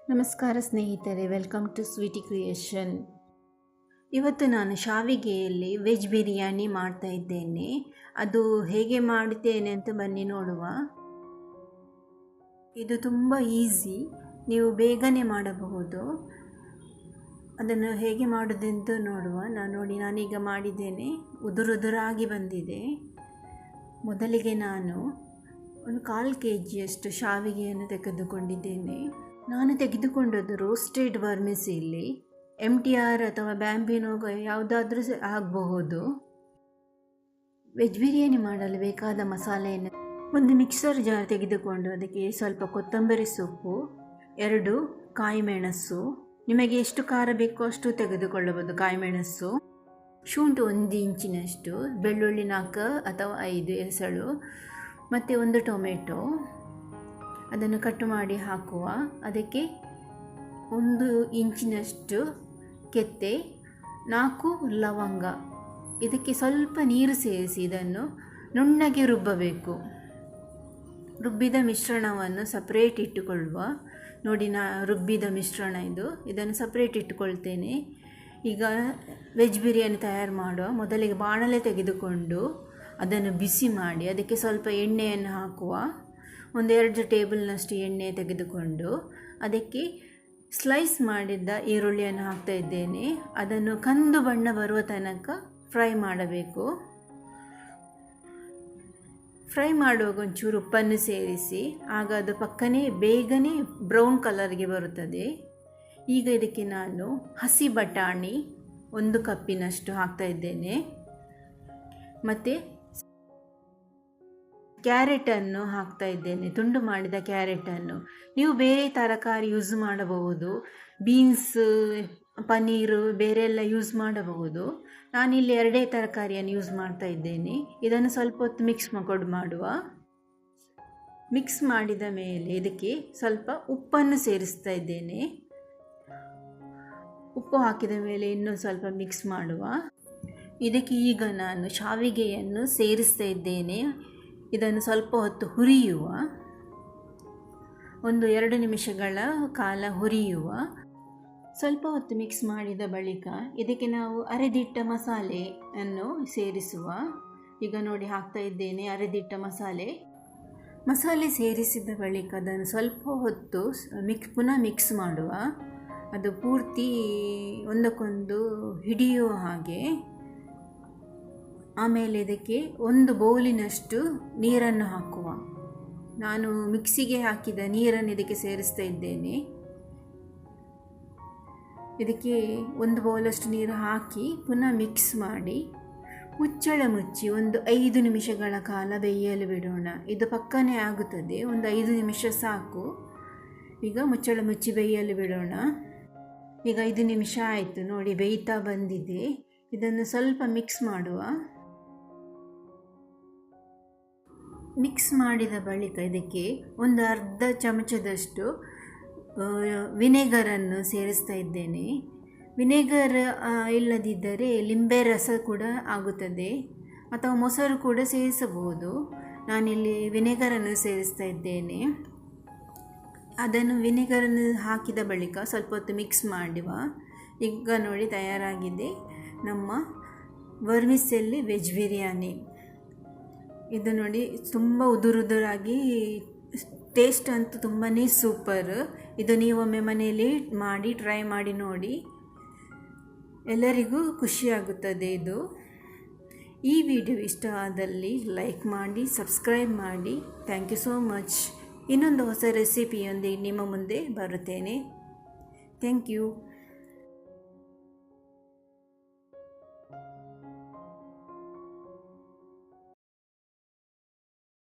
ನಮಸ್ಕಾರ ಸ್ನೇಹಿತರೆ, welcome to Sweety creation. ಇವತ್ತು ನಾನು ಶಾವಿಗೆಯಲ್ಲಿ ವೆಜ್ ಬಿರಿಯಾನಿ ಮಾಡ್ತಾ ಇದ್ದೇನೆ. ಅದು ಹೇಗೆ ಮಾಡುತ್ತೇನೆ ಅಂತ ಬನ್ನಿ ನೋಡುವ. ಇದು ತುಂಬ ಈಸಿ, ನೀವು ಬೇಗನೆ ಮಾಡಬಹುದು. ಅದನ್ನು ಹೇಗೆ ಮಾಡೋದೆಂದು ನೋಡುವ. ನಾನೀಗ ಮಾಡಿದ್ದೇನೆ, ಉದುರುದುರಾಗಿ ಬಂದಿದೆ. ಮೊದಲಿಗೆ ನಾನು ಒಂದು 1/4 kg ಶಾವಿಗೆಯನ್ನು ತೆಗೆದುಕೊಂಡಿದ್ದೇನೆ. ನಾನು ತೆಗೆದುಕೊಂಡದ್ದು ರೋಸ್ಟೆಡ್ ವರ್ಮಿಸಿಲ್ಲಿ, MTR ಅಥವಾ ಬ್ಯಾಂಬಿನೋ ಯಾವುದಾದ್ರೂ ಆಗಬಹುದು. ವೆಜ್ ಬಿರಿಯಾನಿ ಮಾಡಲು ಬೇಕಾದ ಮಸಾಲೆಯನ್ನು ಒಂದು ಮಿಕ್ಸರ್ ಜಾರ್ ತೆಗೆದುಕೊಂಡು ಅದಕ್ಕೆ ಸ್ವಲ್ಪ ಕೊತ್ತಂಬರಿ ಸೊಪ್ಪು, 2 ಕಾಯಿಮೆಣಸು, ನಿಮಗೆ ಎಷ್ಟು ಖಾರ ಬೇಕೋ ಅಷ್ಟು ತೆಗೆದುಕೊಳ್ಳಬಹುದು. ಕಾಯಿಮೆಣಸು, ಶುಂಠಿ 1 ಇಂಚಿನಷ್ಟು, ಬೆಳ್ಳುಳ್ಳಿ 4 ಅಥವಾ 5 ಎಸಳು, ಮತ್ತು 1 ಟೊಮೆಟೊ ಅದನ್ನು ಕಟ್ ಮಾಡಿ ಹಾಕುವ. ಅದಕ್ಕೆ 1 ಇಂಚಿನಷ್ಟು ಕೆತ್ತೆ, 4 ಲವಂಗ. ಇದಕ್ಕೆ ಸ್ವಲ್ಪ ನೀರು ಸೇರಿಸಿ ಇದನ್ನು ನುಣ್ಣಗೆ ರುಬ್ಬಬೇಕು. ರುಬ್ಬಿದ ಮಿಶ್ರಣವನ್ನು ಸಪ್ರೇಟ್ ಇಟ್ಟುಕೊಳ್ಳುವ. ನೋಡಿ, ರುಬ್ಬಿದ ಮಿಶ್ರಣ ಇದನ್ನು ಸಪ್ರೇಟ್ ಇಟ್ಟುಕೊಳ್ತೇನೆ. ಈಗ ವೆಜ್ ಬಿರಿಯಾನಿ ತಯಾರು ಮಾಡುವ. ಮೊದಲಿಗೆ ಬಾಣಲೆ ತೆಗೆದುಕೊಂಡು ಅದನ್ನು ಬಿಸಿ ಮಾಡಿ ಅದಕ್ಕೆ ಸ್ವಲ್ಪ ಎಣ್ಣೆಯನ್ನು ಹಾಕುವ. 1-2 ಟೇಬಲ್ನಷ್ಟು ಎಣ್ಣೆ ತೆಗೆದುಕೊಂಡು ಅದಕ್ಕೆ ಸ್ಲೈಸ್ ಮಾಡಿದ್ದ ಈರುಳ್ಳಿಯನ್ನು ಹಾಕ್ತಾ ಇದ್ದೇನೆ. ಅದನ್ನು ಕಂದು ಬಣ್ಣ ಬರುವ ತನಕ ಫ್ರೈ ಮಾಡಬೇಕು. ಫ್ರೈ ಮಾಡುವಾಗ ಒಂಚೂರು ಉಪ್ಪನ್ನು ಸೇರಿಸಿ, ಆಗ ಅದು ಬೇಗನೆ ಬ್ರೌನ್ ಕಲರ್ಗೆ ಬರುತ್ತದೆ. ಈಗ ಇದಕ್ಕೆ ನಾನು ಹಸಿ ಬಟಾಣಿ 1 ಕಪ್ಪಿನಷ್ಟು ಹಾಕ್ತಾ ಇದ್ದೇನೆ. ಮತ್ತು ಕ್ಯಾರೆಟನ್ನು ಹಾಕ್ತಾ ಇದ್ದೇನೆ, ತುಂಡು ಮಾಡಿದ ಕ್ಯಾರೆಟನ್ನು. ನೀವು ಬೇರೆ ತರಕಾರಿ ಯೂಸ್ ಮಾಡಬಹುದು, ಬೀನ್ಸ್, ಪನ್ನೀರು ಬೇರೆ ಎಲ್ಲ ಯೂಸ್ ಮಾಡಬಹುದು. ನಾನಿಲ್ಲಿ 2 ತರಕಾರಿಯನ್ನು ಯೂಸ್ ಮಾಡ್ತಾ ಇದ್ದೇನೆ. ಇದನ್ನು ಸ್ವಲ್ಪ ಹೊತ್ತು ಮಿಕ್ಸ್ ಮಾಡುವ. ಮಿಕ್ಸ್ ಮಾಡಿದ ಮೇಲೆ ಇದಕ್ಕೆ ಸ್ವಲ್ಪ ಉಪ್ಪನ್ನು ಸೇರಿಸ್ತಾ ಇದ್ದೇನೆ. ಉಪ್ಪು ಹಾಕಿದ ಮೇಲೆ ಇನ್ನೂ ಸ್ವಲ್ಪ ಮಿಕ್ಸ್ ಮಾಡುವ. ಇದಕ್ಕೆ ಈಗ ನಾನು ಶಾವಿಗೆಯನ್ನು ಸೇರಿಸ್ತಾ ಇದ್ದೇನೆ. ಇದನ್ನು ಸ್ವಲ್ಪ ಹೊತ್ತು ಹುರಿಯುವ, 1-2 ನಿಮಿಷಗಳ ಕಾಲ ಹುರಿಯುವ. ಸ್ವಲ್ಪ ಹೊತ್ತು ಮಿಕ್ಸ್ ಮಾಡಿದ ಬಳಿಕ ಇದಕ್ಕೆ ನಾವು ಅರೆದಿಟ್ಟ ಮಸಾಲೆಯನ್ನು ಸೇರಿಸುವ. ಈಗ ನೋಡಿ, ಹಾಕ್ತಾ ಇದ್ದೇನೆ ಅರೆದಿಟ್ಟ ಮಸಾಲೆ ಸೇರಿಸಿದ ಬಳಿಕ ಅದನ್ನು ಸ್ವಲ್ಪ ಹೊತ್ತು ಪುನಃ ಮಿಕ್ಸ್ ಮಾಡುವ. ಅದು ಪೂರ್ತಿ ಒಂದಕ್ಕೊಂದು ಹಿಡಿಯುವ ಹಾಗೆ. ಆಮೇಲೆ ಇದಕ್ಕೆ 1 ಬೌಲಿನಷ್ಟು ನೀರನ್ನು ಹಾಕುವ. ನಾನು ಮಿಕ್ಸಿಗೆ ಹಾಕಿದ ನೀರನ್ನು ಇದಕ್ಕೆ ಸೇರಿಸ್ತಾ ಇದ್ದೇನೆ. ಇದಕ್ಕೆ 1 ಬೌಲಷ್ಟು ನೀರು ಹಾಕಿ ಪುನಃ ಮಿಕ್ಸ್ ಮಾಡಿ ಮುಚ್ಚಳ ಮುಚ್ಚಿ 5 ನಿಮಿಷಗಳ ಕಾಲ ಬೇಯಲು ಬಿಡೋಣ. ಇದು ಪಕ್ಕನೆ ಆಗುತ್ತದೆ, 5 ನಿಮಿಷ ಸಾಕು. ಈಗ ಮುಚ್ಚಳ ಮುಚ್ಚಿ ಬೇಯಲು ಬಿಡೋಣ. ಈಗ 5 ನಿಮಿಷ ಆಯಿತು ನೋಡಿ, ಬೇಯ್ತಾ ಬಂದಿದೆ. ಇದನ್ನು ಸ್ವಲ್ಪ ಮಿಕ್ಸ್ ಮಾಡುವ. ಮಿಕ್ಸ್ ಮಾಡಿದ ಬಳಿಕ ಇದಕ್ಕೆ 1/2 ಚಮಚದಷ್ಟು ವಿನೆಗರನ್ನು ಸೇರಿಸ್ತಾ ಇದ್ದೇನೆ. ವಿನೆಗರ್ ಇಲ್ಲದಿದ್ದರೆ ಲಿಂಬೆ ರಸ ಕೂಡ ಆಗುತ್ತದೆ, ಅಥವಾ ಮೊಸರು ಕೂಡ ಸೇರಿಸಬಹುದು. ನಾನಿಲ್ಲಿ ವಿನೆಗರನ್ನು ಸೇರಿಸ್ತಾ ಇದ್ದೇನೆ. ಅದನ್ನು ವಿನೆಗರನ್ನು ಹಾಕಿದ ಬಳಿಕ ಸ್ವಲ್ಪ ಹೊತ್ತು ಮಿಕ್ಸ್ ಮಾಡುವ. ಈಗ ನೋಡಿ, ತಯಾರಾಗಿದೆ ನಮ್ಮ ವರ್ಮಿಸೆಲ್ಲಿ ವೆಜ್ ಬಿರಿಯಾನಿ. ಇದು ನೋಡಿ, ತುಂಬ ಉದುರುದುರಾಗಿ, ಟೇಸ್ಟ್ ಅಂತೂ ತುಂಬಾ ಸೂಪರ್. ಇದು ನೀವೊಮ್ಮೆ ಮನೆಯಲ್ಲಿ ಮಾಡಿ ಟ್ರೈ ಮಾಡಿ ನೋಡಿ, ಎಲ್ಲರಿಗೂ ಖುಷಿಯಾಗುತ್ತದೆ ಇದು. ಈ ವಿಡಿಯೋ ಇಷ್ಟ ಆದಲ್ಲಿ ಲೈಕ್ ಮಾಡಿ, ಸಬ್ಸ್ಕ್ರೈಬ್ ಮಾಡಿ. Thank you so much. ಇನ್ನೊಂದು ಹೊಸ ರೆಸಿಪಿಯೊಂದಿಗೆ ನಿಮ್ಮ ಮುಂದೆ ಬರುತ್ತೇನೆ. Thank you.